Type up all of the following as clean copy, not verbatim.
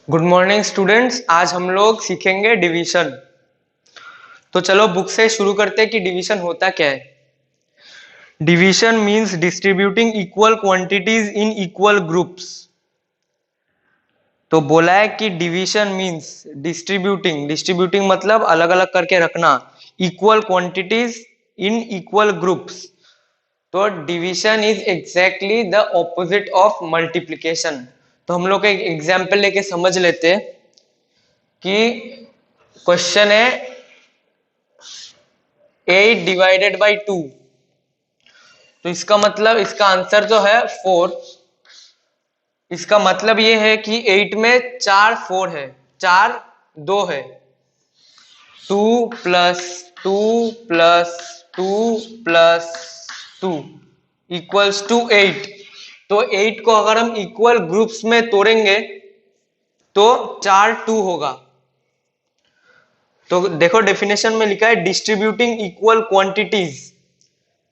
Good morning students. आज हम लोग सीखेंगे डिवीजन। तो चलो बुक से शुरू करते हैं कि डिवीजन होता क्या है। Division means distributing equal quantities in equal groups. तो बोला है कि डिवीजन मींस डिस्ट्रीब्यूटिंग मतलब अलग अलग करके रखना equal quantities in equal groups. तो division is exactly the opposite of multiplication. तो हम लोग एक एग्जाम्पल लेके समझ लेते हैं कि क्वेश्चन है 8 डिवाइडेड बाई 2। तो इसका मतलब इसका आंसर जो है 4। इसका मतलब ये है कि 8 में 4 4 है, 4 2 है। 2 plus 2 plus 2 plus 2 equals to 8। तो 8 को अगर हम इक्वल ग्रुप्स में तोड़ेंगे तो 4 2 होगा। तो देखो डेफिनेशन में लिखा है डिस्ट्रीब्यूटिंग इक्वल क्वांटिटीज।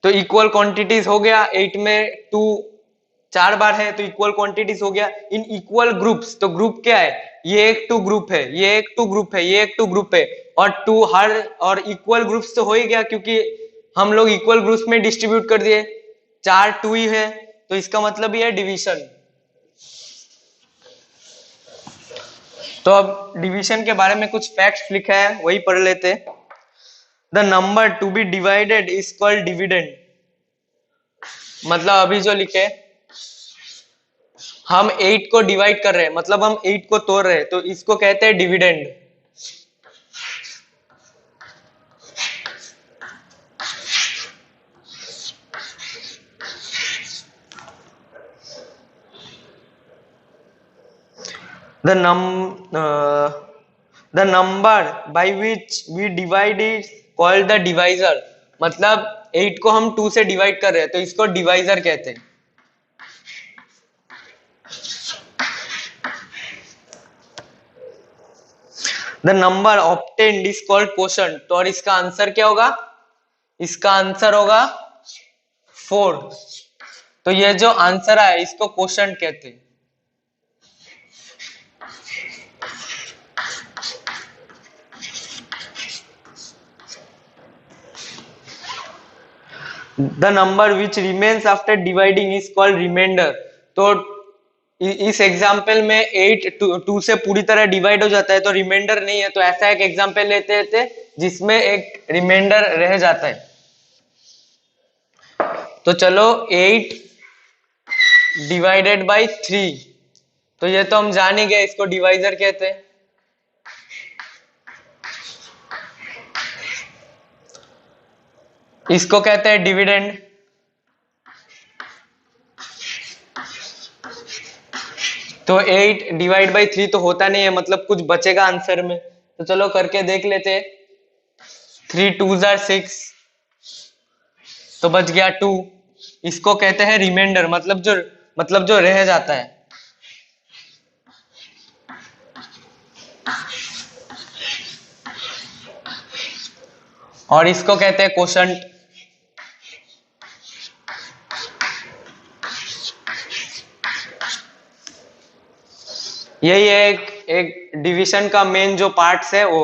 तो इक्वल क्वांटिटीज हो गया, 8 में 2 4 बार है तो इक्वल क्वांटिटीज हो गया इन इक्वल ग्रुप्स। तो ग्रुप क्या है, ये एक टू ग्रुप है, ये एक टू ग्रुप है, ये एक टू ग्रुप है और टू हर और इक्वल ग्रुप्स तो हो ही गया क्योंकि हम लोग इक्वल ग्रुप्स में डिस्ट्रीब्यूट कर दिए। 4 2 ही है तो इसका मतलब ये है डिवीजन। तो अब डिवीजन के बारे में कुछ फैक्ट्स लिखा है वही पढ़ लेते। The number to be divided is called dividend. मतलब अभी जो लिखे हम 8 को डिवाइड कर रहे हैं, मतलब हम 8 को तोड़ रहे हैं, तो इसको कहते हैं dividend. The num the number by which we divide is called the divisor. मतलब 8 को हम 2 से डिवाइड कर रहे हैं तो इसको डिवाइजर कहते हैं। The number obtained is called quotient. तो और इसका आंसर क्या होगा, इसका आंसर होगा 4। तो ये जो आंसर है इसको क्वोशंट कहते हैं। The number which remains after dividing is called reminder. तो इस एग्जाम्पल में 8 2 से पूरी तरह डिवाइड हो जाता है तो रिमाइंडर नहीं है। तो ऐसा एक एग्जाम्पल लेते थे जिसमें एक रिमाइंडर रह जाता है। तो चलो 8 डिवाइडेड बाई 3। तो ये तो हम जान ही गए, इसको डिवाइजर कहते हैं। इसको कहते हैं डिविडेंड। तो 8 डिवाइड बाई 3 तो होता नहीं है, मतलब कुछ बचेगा आंसर में। तो चलो करके देख लेते। 3 2 जार 6 तो बच गया 2। इसको कहते हैं रिमाइंडर, मतलब जो रह जाता है। और इसको कहते हैं क्वोशंट। यही है एक डिवीजन का मेन जो पार्ट्स है वो।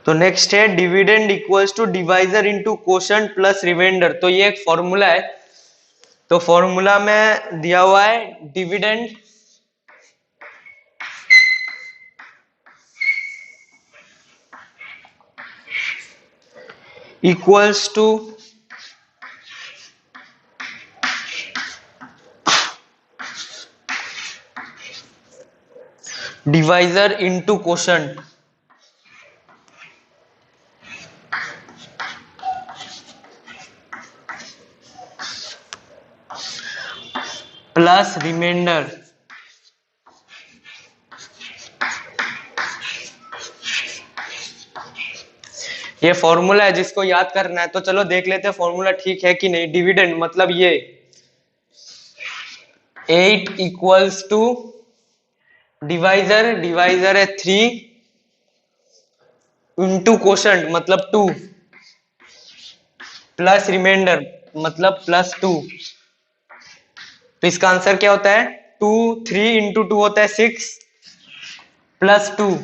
तो नेक्स्ट है dividend equals to divisor into quotient plus reminder. तो ये एक फॉर्मूला है। तो फॉर्मूला में दिया हुआ है dividend equals to divisor into quotient. Plus reminder. ये फॉर्मूला है जिसको याद करना है। तो चलो देख लेते हैं फॉर्मूला ठीक है कि नहीं। डिविडेंड मतलब ये 8 इक्वल्स टू डिवाइजर, डिवाइजर है 3 इंटू क्वोशंट मतलब 2 प्लस रिमाइंडर मतलब +2। तो इसका आंसर क्या होता है? 2 3 इंटू 2 होता है 6 +2,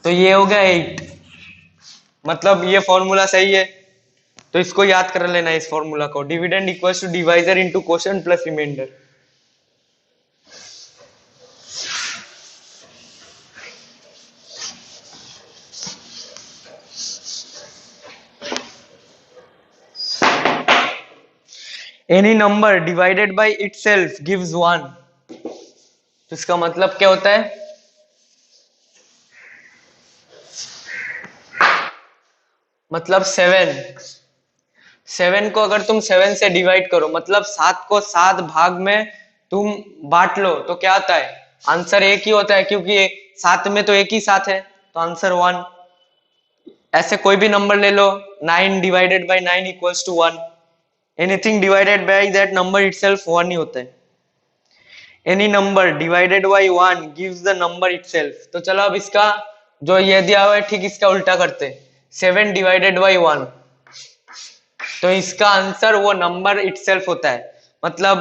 तो ये हो गया 8। मतलब ये फॉर्मूला सही है, तो इसको याद कर लेना है इस फॉर्मूला को, dividend equals to divisor into quotient plus reminder. Any number divided by itself gives 1। तो इसका मतलब क्या होता है? मतलब 7 को अगर तुम 7 से डिवाइड करो, मतलब 7 को 7 भाग में तुम बांट लो, तो क्या आता है? आंसर एक ही होता है, क्योंकि 7 में तो एक ही 7 है, तो आंसर 1। ऐसे कोई भी नंबर ले लो, 9 divided by 9 equals to 1। Anything divided by that number itself 1 ही होता है। Any number divided by 1 gives the number itself. तो चलो अब इसका जो ये दिया हुआ है ठीक इसका उल्टा करते हैं। 7 डिवाइडेड बाय 1, तो इसका आंसर वो नंबर इटसेल्फ होता है। मतलब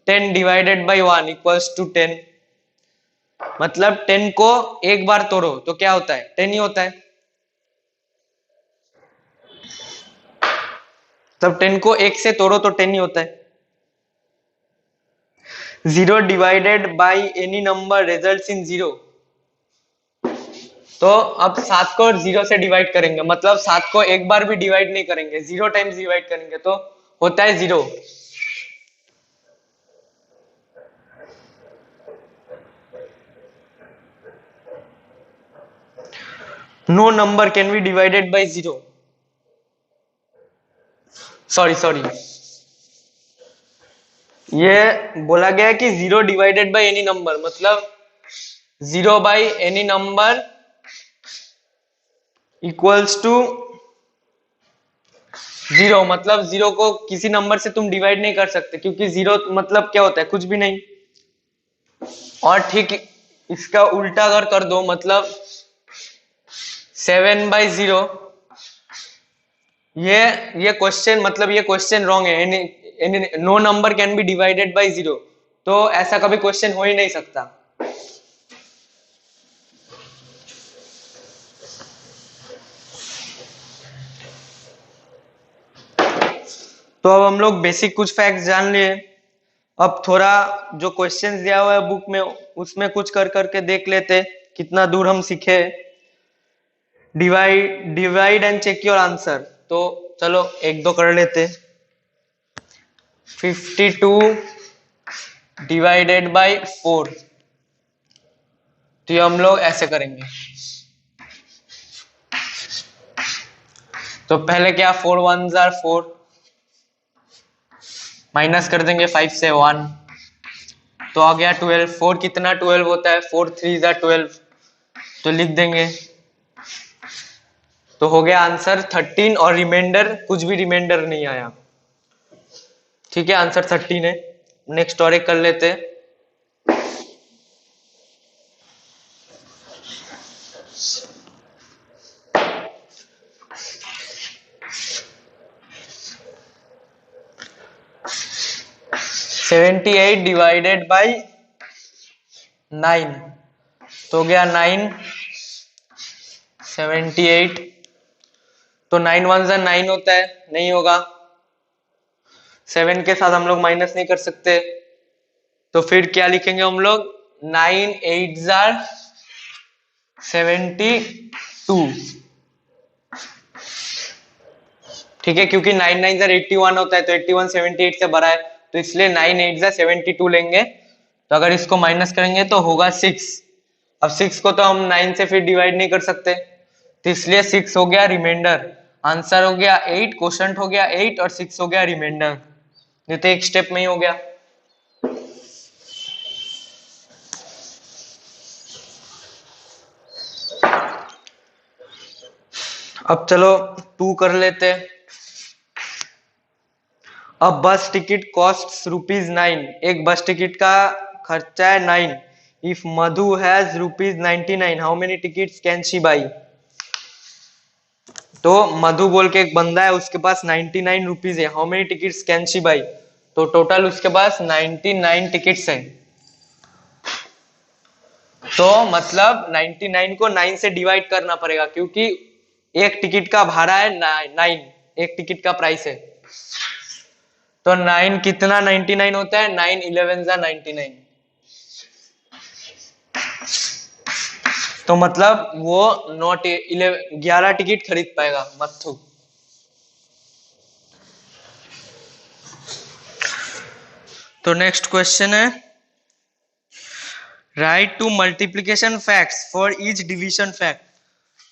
10 डिवाइडेड बाय 1 इक्वल्स टू 10। मतलब 10 को एक बार तोड़ो तो क्या होता है? 10 ही होता है। तब 10 को एक से तोड़ो तो 10 ही होता है। 0 divided by any number results in 0। तो अब 7 को 0 से डिवाइड करेंगे, मतलब 7 को एक बार भी डिवाइड नहीं करेंगे, 0 टाइम्स डिवाइड करेंगे तो होता है 0। No number can be divided by 0। Sorry sorry, ये बोला गया है कि 0 डिवाइडेड बाय एनी नंबर, मतलब 0 by any number equals to 0। मतलब 0 को किसी नंबर से तुम डिवाइड नहीं कर सकते, क्योंकि 0 मतलब क्या होता है? कुछ भी नहीं। और ठीक इसका उल्टा अगर कर दो, मतलब 7/0, ये क्वेश्चन, मतलब ये क्वेश्चन रॉन्ग है। No number can be divided by 0, तो ऐसा कभी क्वेश्चन हो ही नहीं सकता। तो अब हम लोग बेसिक कुछ फैक्ट्स जान लिए। अब थोड़ा जो क्वेश्चंस दिया हुआ है बुक में, उसमें कुछ कर करके देख लेते कितना दूर हम सीखे। Divide and check your answer. तो चलो एक दो कर लेते। 52 डिवाइडेड बाय 4, तो ये हम लोग ऐसे करेंगे। तो पहले क्या, 4 1s are 4, माइनस कर देंगे 5 से 1, तो आ गया 12। 4 कितना 12 होता है? 4 3s are 12, तो लिख देंगे। तो हो गया आंसर 13, और रिमाइंडर कुछ भी रिमाइंडर नहीं आया। ठीक है, आंसर 13 है। नेक्स्ट और एक कर लेते। 78 डिवाइडेड बाई 9, तो हो गया 9 78। तो 9 1 जा 9 होता है, नहीं होगा। 7 के साथ हम लोग माइनस नहीं कर सकते, तो फिर क्या लिखेंगे हम लोग? 9 8 जार 72। ठीक है, क्योंकि 9 9 जार 81 होता है, तो 81 78 से बड़ा है, तो इसलिए 9 8 जार 72 लेंगे। तो अगर इसको माइनस करेंगे तो होगा 6। अब 6 को तो हम 9 से फिर डिवाइड नहीं कर सकते, तो इसलिए 6 हो गया रिमाइंडर। आंसर हो गया 8, क्वोशंट हो गया 8, और 6 हो गया रिमाइंडर। ये तो एक स्टेप में ही हो गया। अब चलो 2 कर लेते। अब बस टिकट कॉस्ट ₹9। एक बस टिकट का खर्चा है 9। If Madhu has ₹99, how many tickets can she by? तो मधु बोल के एक बंदा है, उसके पास 99 रुपीज है। How many tickets can she by? तो टोटल उसके पास 99 टिकट्स है। तो मतलब 99 को 9 से डिवाइड करना पड़ेगा, क्योंकि एक टिकट का भाड़ा है 9, एक टिकट का प्राइस है। तो 9 कितना 99 होता है? 9 11 जा 99। तो मतलब वो नॉट 11 टिकट खरीद पाएगा मत्थु। तो नेक्स्ट क्वेश्चन है, write two multiplication facts for each division fact.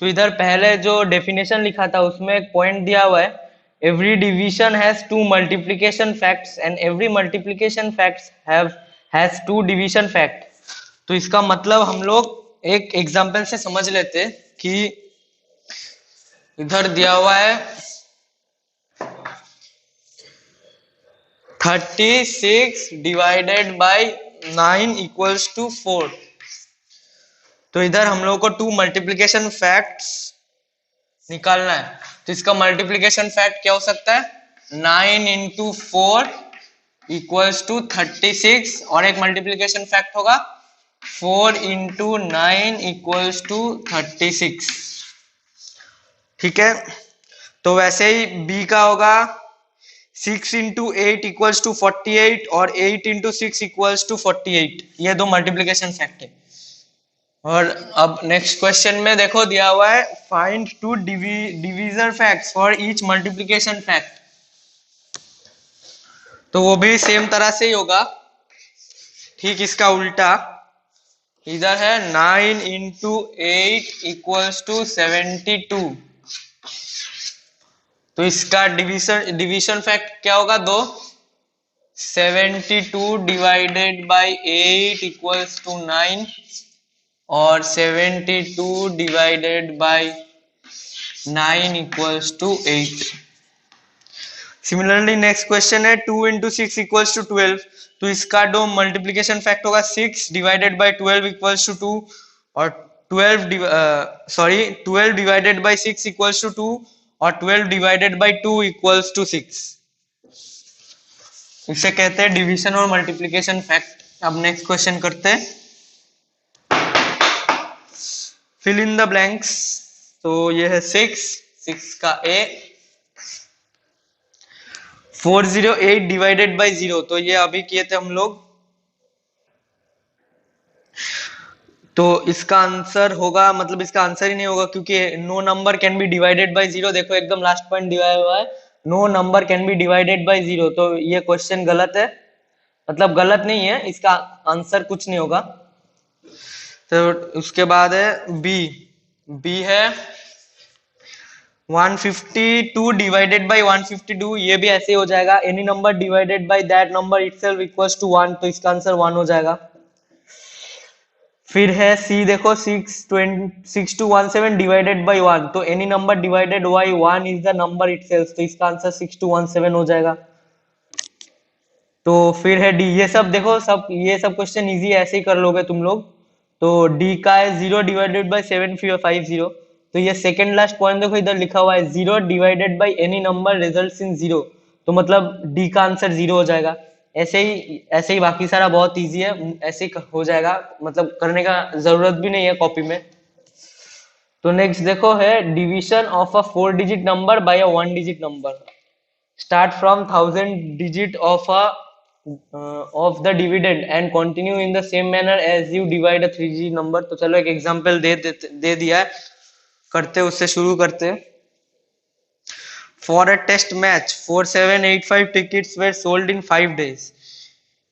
तो इधर पहले जो डेफिनेशन लिखा था उसमें एक पॉइंट दिया हुआ है, every division has two multiplication facts and every multiplication facts has two division fact. तो इसका मतलब हम लोग एक एग्जांपल से समझ लेते कि इधर दिया हुआ है 36 डिवाइडेड बाय 9 इक्वल्स टू 4। तो इधर हम लोग को टू मल्टीप्लीकेशन फैक्ट्स निकालना है। तो इसका मल्टीप्लीकेशन फैक्ट क्या हो सकता है? 9 इंटू 4 इक्वल्स टू 36, और एक मल्टीप्लीकेशन फैक्ट होगा 4 इंटू 9 इक्वल्स टू 36। ठीक है, तो वैसे ही बी का होगा 6 इंटू 8 इक्वल्स टू 48 और 8 इंटू 6 इक्वल्स टू 48। ये दो मल्टीप्लीकेशन फैक्ट है। और अब नेक्स्ट क्वेश्चन में देखो दिया हुआ है, find two divisor facts for each multiplication fact. तो वो भी सेम तरह से ही होगा, ठीक इसका उल्टा। इधर है 9 इंटू 8 इक्वल्स टू 72। तो इसका डिवीजन फैक्ट क्या होगा? 2। 72 डिवाइडेड बाई 8 इक्वल्स टू 9 और 72 divided by 9 equals to 8। Similarly next question है 2 इंटू 6 इक्वल्स टू 12। तो इसका दो मल्टीप्लीकेशन फैक्ट होगा 6 डिवाइडेड बाई 12 इक्वल्स टू 2 और 12 डिवाइडेड बाई 6 इक्वल्स टू 2 और 12 डिवाइडेड बाई 2 इक्वल्स टू 6। इसे कहते हैं डिवीजन और मल्टीप्लीकेशन फैक्ट। अब नेक्स्ट क्वेश्चन करते हैं, फिल इन द ब्लैंक्स। तो ये है 6 का ए। 408 डिवाइडेड बाई 0, तो ये अभी किए थे हम लोग। तो इसका आंसर होगा, मतलब इसका आंसर ही नहीं होगा, क्योंकि no number can be divided by 0। देखो एकदम लास्ट पॉइंट दिया हुआ है, no number can be divided by 0। तो ये क्वेश्चन गलत है, मतलब गलत नहीं है, इसका आंसर कुछ नहीं होगा। तो उसके बाद है बी है 152 डिवाइडेड बाई 152। ये भी ऐसे हो जाएगा, any number divided by that number itself equals to 1। तो इसका आंसर 1 हो जाएगा। फिर है सी, देखो 6217 डिवाइडेड बाई 1। तो any number divided by 1 is the number itself. तो इसका आंसर 6217 हो जाएगा। तो फिर है डी। ये सब देखो, ये सब क्वेश्चन इजी ऐसे ही कर लोगे तुम लोग। तो डी का है 0 डिवाइडेड बाई 750। तो ये सेकेंड लास्ट पॉइंट देखो, इधर लिखा हुआ है 0 divided by any number results in 0। तो मतलब डी का आंसर 0 हो जाएगा। ऐसे ही बाकी सारा बहुत इजी है, ऐसे ही हो जाएगा, मतलब करने का जरूरत भी नहीं है कॉपी में। तो नेक्स्ट देखो है division of a 4 digit number by a 1 digit number. Start from 1000 digit of the dividend and continue in the same manner as you divide a 3 digit number। तो चलो एक एग्जांपल दे दिया है, करते उससे शुरू करते। For a test match 4785 tickets were sold in 5 days।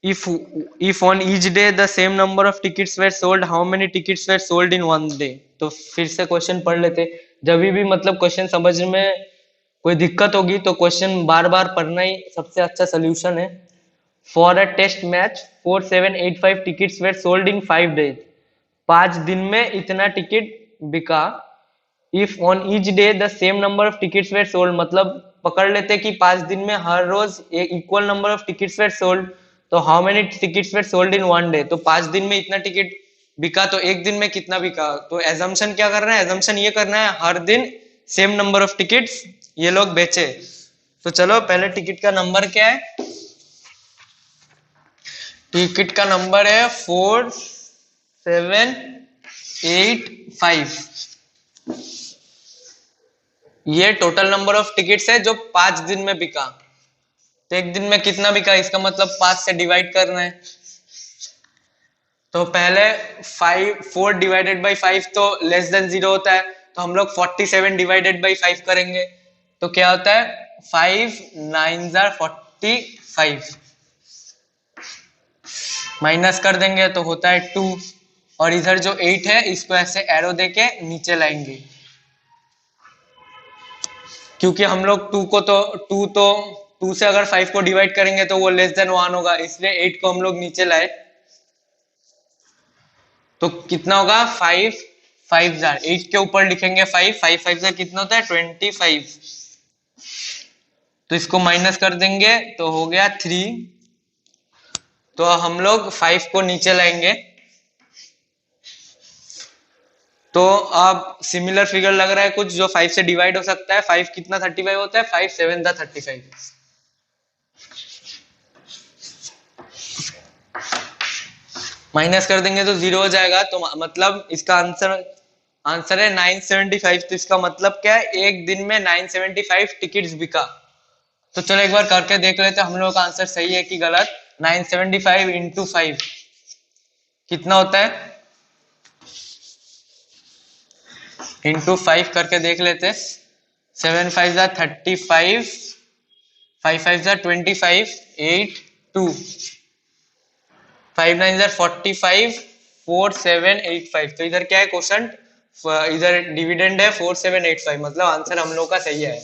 if on each day the same number of tickets were sold, how many tickets were sold in 1 day। तो फिर से क्वेश्चन पढ़ लेते। जब भी मतलब क्वेश्चन समझ में कोई दिक्कत होगी तो क्वेश्चन बार बार पढ़ना ही सबसे अच्छा सोल्यूशन है। For a test match 4785 tickets were sold in 5 days। 5 दिन में इतना टिकट बिका। If on each day the same number of tickets were sold, मतलब पकड़ लेते कि 5 दिन में हर रोज एक equal number of tickets were sold। तो how many tickets were sold in 1 day। तो 5 दिन में इतना टिकट बिका, तो एक दिन में कितना बिका। तो एजम्पशन क्या करना है? एजम्पशन ये करना है हर दिन सेम नंबर ऑफ टिकट्स ये लोग बेचे। तो चलो पहले टिकट का नंबर क्या है, टिकट का नंबर है 4785। ये टोटल नंबर ऑफ टिकट्स है जो 5 दिन में बिका। तो एक दिन में कितना बिका, इसका मतलब 5 से डिवाइड करना है। तो पहले 4 डिवाइडेड बाई 5 तो लेस देन 0 होता है, तो हम लोग 47 डिवाइडेड बाई 5 करेंगे। तो क्या होता है, 5 9 45, माइनस कर देंगे तो होता है 2, और इधर जो 8 है इसको ऐसे एरो देके नीचे लाएंगे, क्योंकि हम लोग 2 से अगर 5 को डिवाइड करेंगे तो वो लेस देन 1 होगा, इसलिए 8 को हम लोग नीचे लाए। तो कितना होगा, 5 5 8 के ऊपर लिखेंगे 5 5 5 कितना होता है 25। तो इसको माइनस कर देंगे तो हो गया 3। तो हम लोग 5 को नीचे लाएंगे। तो अब सिमिलर फिगर लग रहा है कुछ जो 5 से डिवाइड हो सकता है। 5 कितना 35 होता है, 5 7 35। माइनस कर देंगे तो 0 हो जाएगा। तो मतलब इसका आंसर है 975। तो इसका मतलब क्या है, एक दिन में 975 टिकट्स बिका। तो चलो एक बार करके देख लेते हैं हम लोग का आंसर सही है कि गलत। 975 इंटू 5 कितना होता है, इंटू 5 करके देख लेते। 7 5 35, 5 5 25, 8 2, 5 9 45, 4 7 8 5। तो इधर क्या है क्वेश्चन, इधर डिविडेंड है 4785, मतलब आंसर हम लोग का सही है।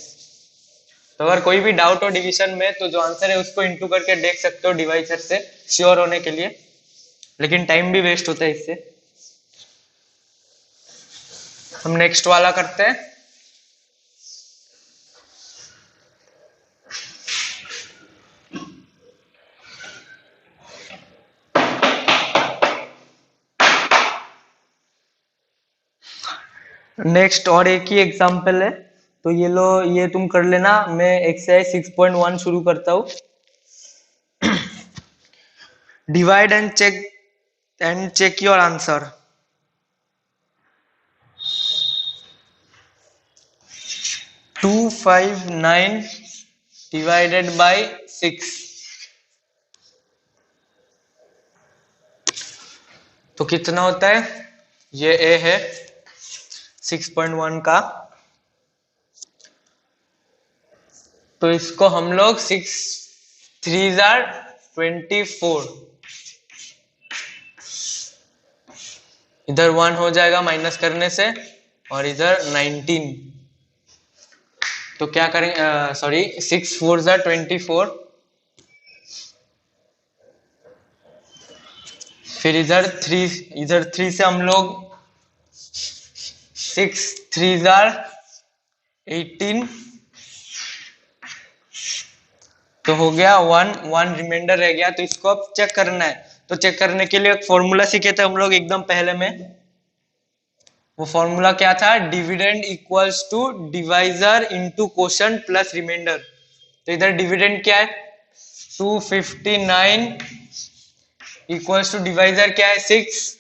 तो अगर कोई भी डाउट हो डिवीजन में तो जो आंसर है उसको इंटू करके देख सकते हो डिवाइजर से, श्योर होने के लिए, लेकिन टाइम भी वेस्ट होता है इससे। हम नेक्स्ट वाला करते हैं। नेक्स्ट और एक ही एग्जांपल है, तो ये लो, ये तुम कर लेना। मैं एक्सरसाइज 6.1 शुरू करता हूँ। Divide and check your answer. 259 divided by 6, तो कितना होता है, ये ए है 6.1 का। तो इसको हम लोग 6 3 24, इधर 1 हो जाएगा माइनस करने से, और इधर 19। तो क्या करेंगे, सॉरी 6 4 24, फिर इधर 3 से हम लोग 6 3 18, तो हो गया 1 रिमाइंडर रह गया। तो इसको अब चेक करना है। तो चेक करने के लिए एक फॉर्मूला सीखे थे हम लोग एकदम पहले में। वो फॉर्मूला क्या था, dividend equals to divisor into quotient plus reminder. तो इधर डिविडेंड क्या है 259 इक्वल्स टू डिवाइजर क्या है 6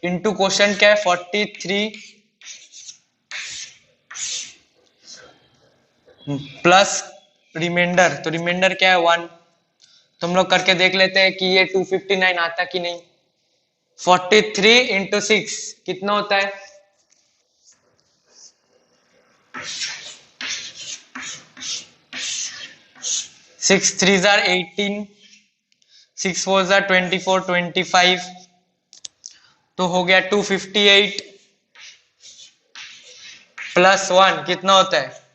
इंटू क्वोशंट क्या है 43 प्लस रिमाइंडर। तो रिमाइंडर क्या है 1। तो हम लोग करके देख लेते हैं कि ये 259 आता कि नहीं। 43 इंटू 6 कितना होता है, 6 3 18, 6 4 24 25, तो हो गया 258 प्लस 1 कितना होता है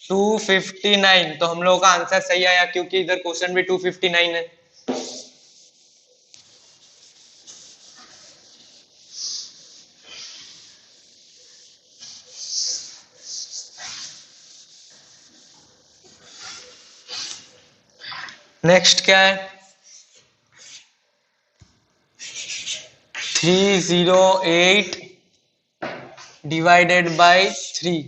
259। तो हम लोगों का आंसर सही आया क्योंकि इधर क्वेश्चन भी 259 है। नेक्स्ट क्या है 308 डिवाइडेड बाय 3।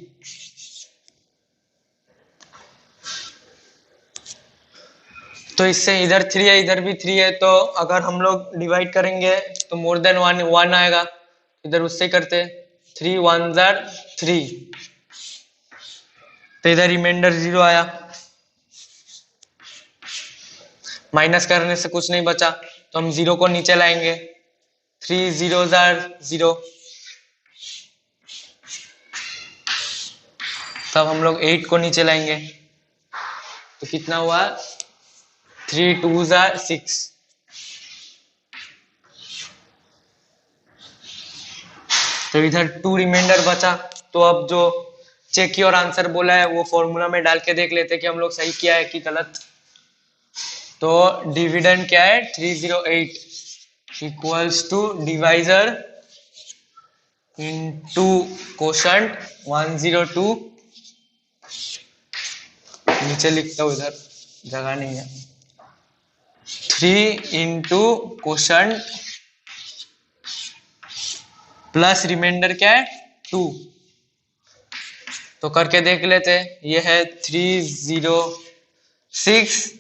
तो इससे इधर 3 है, इधर भी 3 है, तो अगर हम लोग डिवाइड करेंगे तो मोर देन 1 आएगा। इधर उससे करते 3 1 जार 3, तो इधर रिमाइंडर 0 आया। माइनस करने से कुछ नहीं बचा, तो हम 0 को नीचे लाएंगे। 3 0 जार 0, तब हम लोग 8 को नीचे लाएंगे, तो कितना हुआ? 3 2 जार 6। तो इधर 2 रिमाइंडर बचा। तो अब जो चेक योर आंसर बोला है वो फॉर्मूला में डाल के देख लेते कि हम लोग सही किया है कि गलत। तो डिविडेंड क्या है? 308 equals to divisor into quotient 102। नीचे लिखता हूँ, इधर जगह नहीं है। 3 इंटू कोशंट प्लस रिमाइंडर क्या है? 2। तो करके देख लेते हैं। ये है 306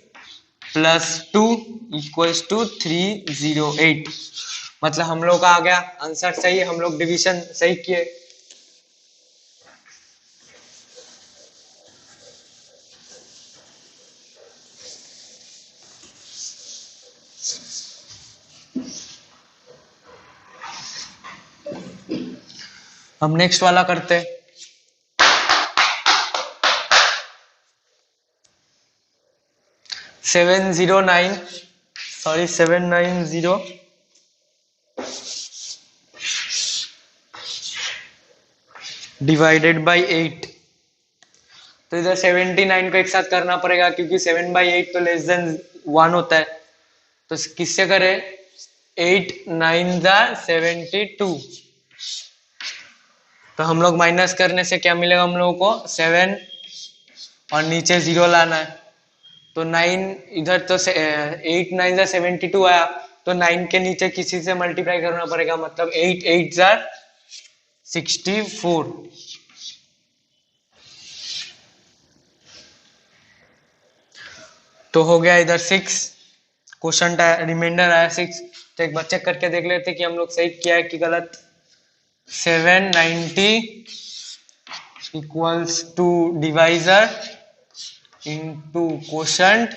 प्लस 2 इक्वल्स टू 308। मतलब हम लोग का आ गया आंसर सही है, हम लोग डिवीजन सही किए। हम नेक्स्ट वाला करते हैं। 790 डिवाइडेड बाई 8। तो इधर 79 को एक साथ करना पड़ेगा, क्योंकि 7/8 तो लेस देन 1 होता है। तो किससे करें? 8 9 जा 72। तो हम लोग माइनस करने से क्या मिलेगा हम लोगों को? 7 और नीचे 0 लाना है। तो 9 इधर तो 8 9 जा 72 आया, तो 9 के नीचे किसी से मल्टीप्लाई करना पड़ेगा, मतलब 8 8 जा 64। तो हो गया इधर 6, क्वेश्चन रिमाइंडर आया 6। तो एक बार चेक करके देख लेते कि हम लोग सही किया है कि गलत। 790 equals to divisor into quotient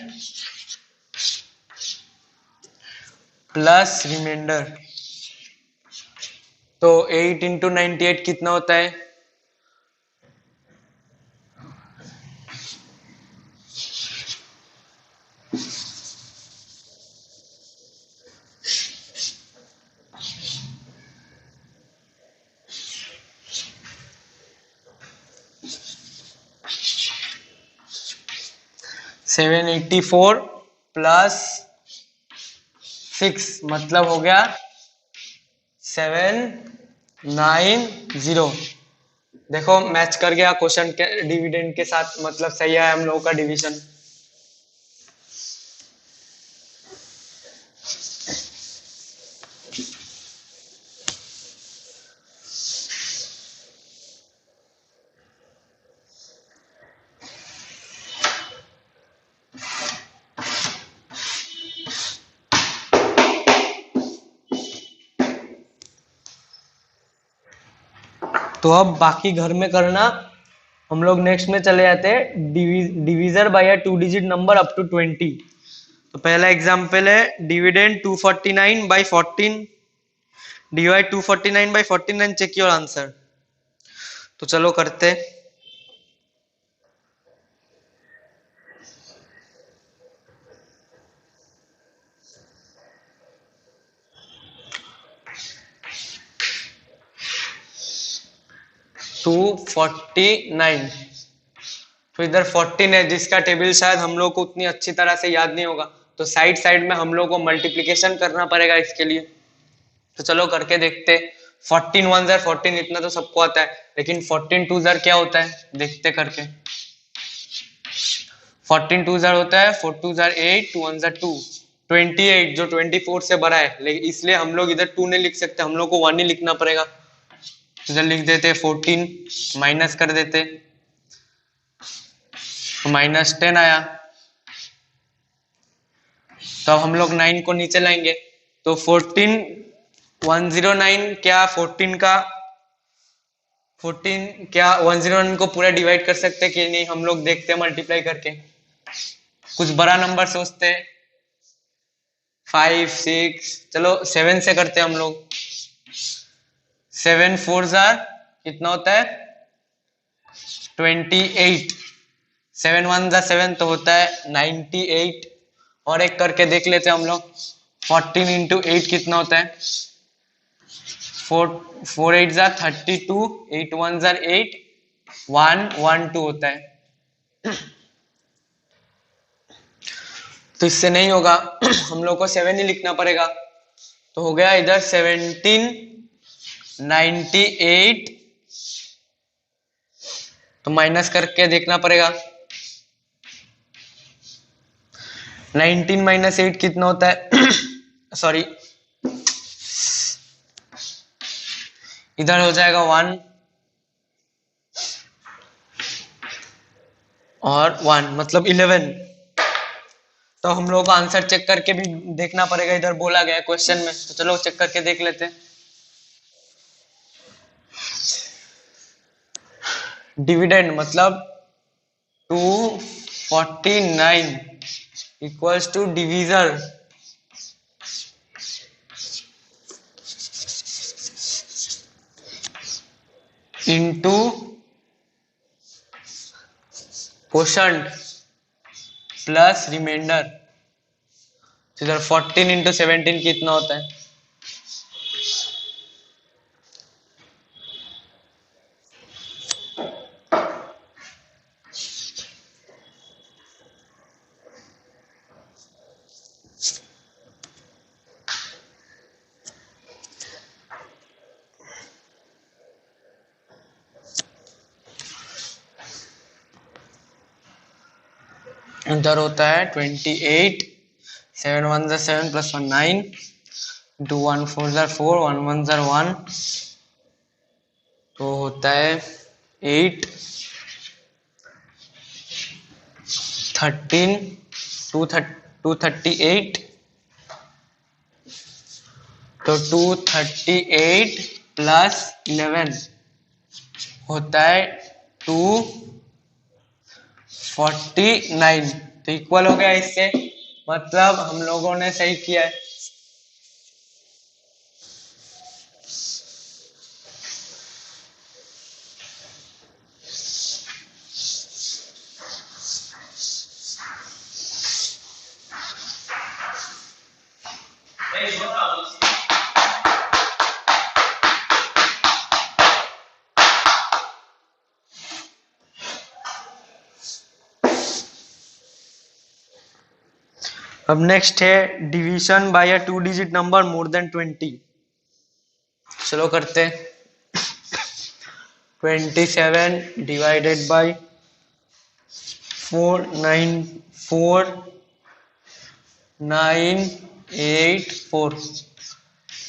plus reminder. तो 8 इंटू 98 कितना होता है? 784 प्लस 6, मतलब हो गया 790। देखो मैच कर गया क्वेश्चन के डिविडेंड के साथ, मतलब सही है हम लोगों का डिवीजन। तो अब बाकी घर में करना। हम लोग नेक्स्ट में चले जाते हैं divisor by a 2 digit number up to 20। तो पहला एग्जांपल है dividend 249 by 14 divide 249 by 14 and check your answer. तो चलो करते। टू 49, तो इधर 14 है जिसका टेबल शायद हम लोग को उतनी अच्छी तरह से याद नहीं होगा, तो साइड साइड में हम लोग को मल्टीप्लिकेशन करना पड़ेगा इसके लिए। तो चलो करके देखते। 14 1 जार 14 इतना तो सबको आता है, लेकिन 14 2 जार क्या होता है देखते करके। 14 2 जार होता है 4 2 जार 8 2 1 जार 2 28, जो 24 से बड़ा है, लेकिन इसलिए हम लोग इधर 2 नहीं लिख सकते, हम लोग को 1 ही लिखना पड़ेगा। तो इधर लिख देते 14, माइनस कर देते, तो -10 आया। तो अब हम लोग 9 को नीचे लाएंगे, तो 109 क्या 14 क्या 109 को पूरा डिवाइड कर सकते हैं कि नहीं, हम लोग देखते हैं मल्टीप्लाई करके। कुछ बड़ा नंबर सोचते हैं, 5 6, चलो 7 से करते हैं हम लोग। 7 4 जार कितना होता है 28, 7 1 जार 7 तो होता है 98। और एक करके देख लेते हैं हम लोग, 14 इंटू 8 कितना होता है 4 8 जार 32, 8 1 जार 8, 1 1 2 होता है। तो इससे नहीं होगा हम लोग को 7 ही लिखना पड़ेगा। तो हो गया इधर 1798, तो माइनस करके देखना पड़ेगा। 19 माइनस 8 कितना होता है सॉरी, इधर हो जाएगा 1 और 1 मतलब 11। तो हम लोग को आंसर चेक करके भी देखना पड़ेगा, इधर बोला गया क्वेश्चन में, तो चलो चेक करके देख लेते हैं। डिविडेंड मतलब 249 equals to divisor into quotient plus remainder. इधर 14 इंटू 17 कितना होता है, इधर होता है 28, 7 1 jar 7 plus 1 9, into 1 4 jar 4, 1 1 jar 1, तो होता है 8 13 238, तो 238 प्लस 11 होता है 249, तो इक्वल हो गया इससे, मतलब हम लोगों ने सही किया है। अब नेक्स्ट है division bye a 2 digit number more than 20। चलो करते हैं। 27 डिवाइडेड बाय 494984,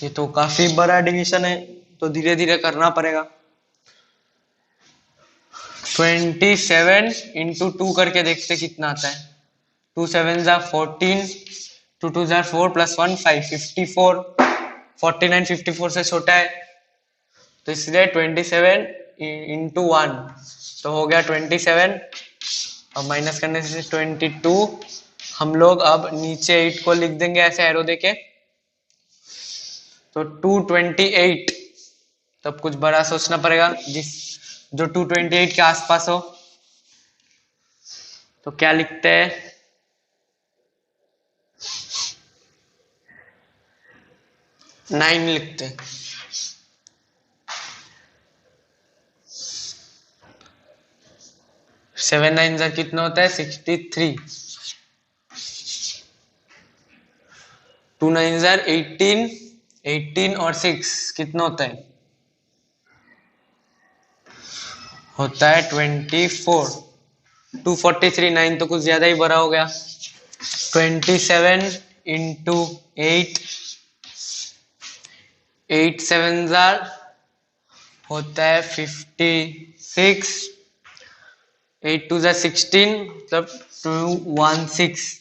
ये तो काफी बड़ा डिवीजन है, तो धीरे धीरे करना पड़ेगा। 27 इंटू 2 करके देखते कितना आता है, 2 7 जार 14, 2 2 जार 4 प्लस 1 5, 54, 49 54 से छोटा है, तो इसलिए 27 इंटू 1, तो हो गया 27, अब माइनस करने से 22। हम लोग अब नीचे 8 को लिख देंगे ऐसे एरो देके, तो 228, तब कुछ बड़ा सोचना पड़ेगा जो 228 के आसपास हो, तो क्या लिखते हैं 9 लिखते हैं। 7 9 जार कितना होता है 63, 2 9 जार 18, 18 और 6 कितना होता है 24, 243, 9 तो कुछ ज्यादा ही बड़ा हो गया। 27 इंटू 8, 8 7 जार होता है 56, 8 2 जार 16, मतलब 216,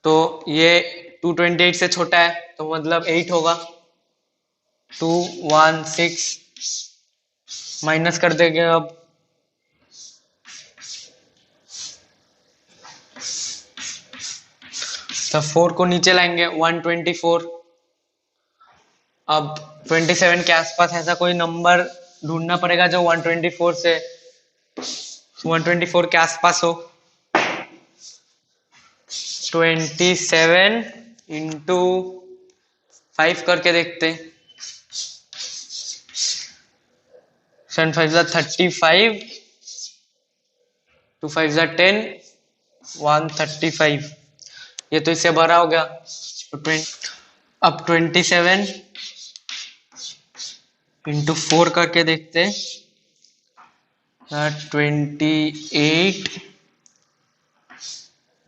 तो ये 228 से छोटा है तो मतलब 8 होगा। 216 माइनस कर देंगे अब। तो 4 को नीचे लाएंगे 124। अब 27 के आसपास ऐसा कोई नंबर ढूंढना पड़ेगा जो 124 से 124 के आसपास हो। 27 इंटू 5 करके देखते हैं। 7 5 35, 2 5 10, 135। ये तो इससे बड़ा हो गया। अब 27 इंटू 4 करके देखते हैं। 28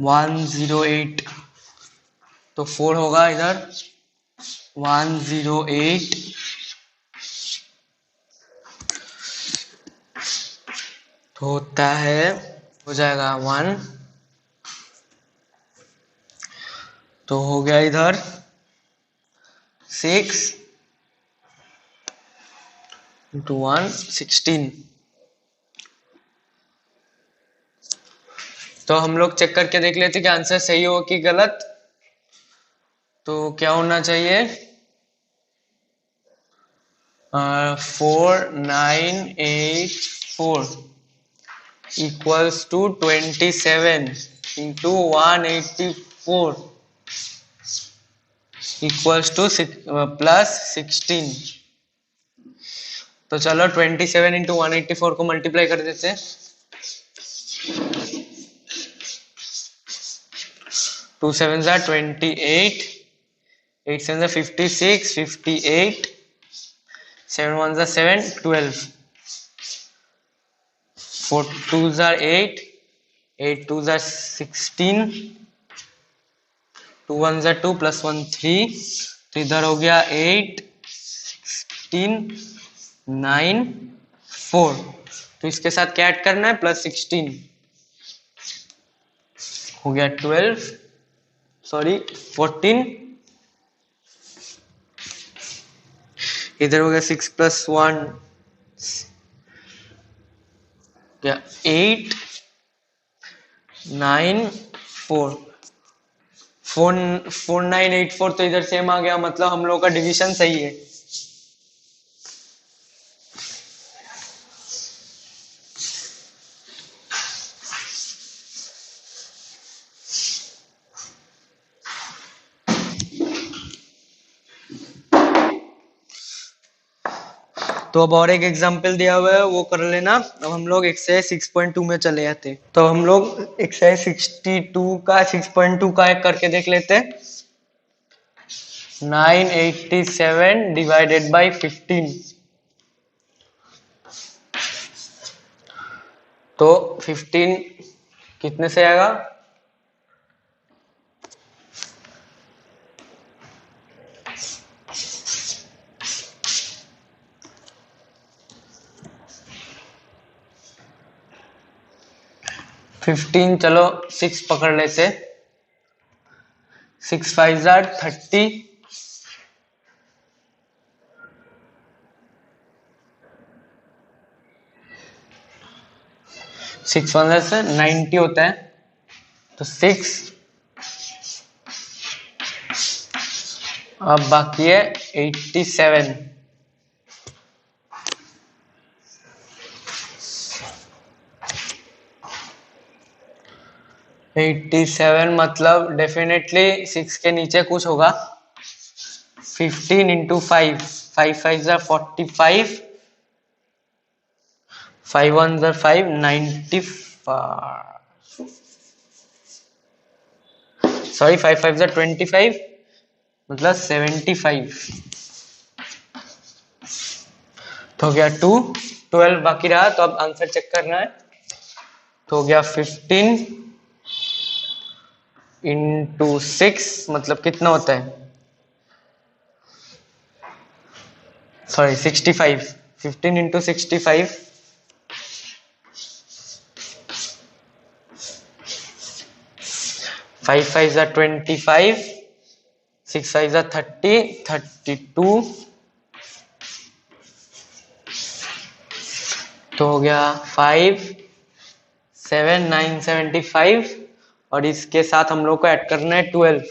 108। तो 4 होगा इधर 108 होता है, हो जाएगा 1। तो हो गया इधर 6 इंटू 1 16। तो हम लोग चेक करके देख लेते कि आंसर सही हो कि गलत। तो क्या होना चाहिए, 4984 equals to 27 into 184 equals to plus 16। तो चलो 27 इंटू 184 को मल्टीप्लाई कर देते हैं। 2 7 28, 8 7 56, 58, 7 1 7, 12, 4 2 8, 8 2 16, 2 1 2 प्लस 1 3। तो इधर हो गया 8 16 9 4। तो इसके साथ क्या ऐड करना है, प्लस 16। हो गया 12, सॉरी 14। इधर हो गया 6 प्लस 1 क्या 8 9 4 4984। तो इधर सेम आ गया, मतलब हम लोग का डिवीजन सही है। तो अब और एक एग्जाम्पल दिया हुआ है वो कर लेना। अब हम लोग एक्सरसाइज 6.2 में चले जाते। तो हम लोग एक्सरसाइज 62 का 6.2 का एक करके देख लेते हैं। 987 डिवाइडेड बाई 15। तो 15 कितने से आएगा, 15 चलो 6 पकड़ लेते। 6 5 30, 6 1 से 90 होता है। तो 6 अब बाकी है 87। 87 मतलब डेफिनेटली 6 के नीचे कुछ होगा। 15 इंटू 5, 5 5 45, 5 1 5, 95, सॉरी 5 5 25, मतलब 75। तो हो गया 2 12 बाकी रहा। तो अब आंसर चेक करना है। तो हो गया 15 इंटू 6 मतलब कितना होता है, सॉरी 65। 15 इंटू 65 5 5 5 जा 25, 6 5 जा 30, 32, तो हो गया 5 7 9 75, और इसके साथ हम लोग को ऐड करना है 12,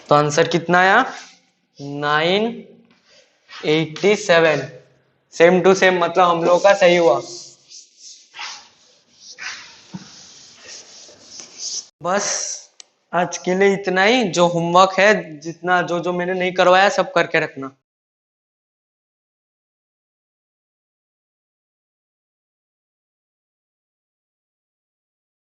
तो आंसर कितना आया 987। सेम टू सेम, मतलब हम लोग का सही हुआ। बस आज के लिए इतना ही। जो होमवर्क है, जितना जो जो मैंने नहीं करवाया सब करके रखना।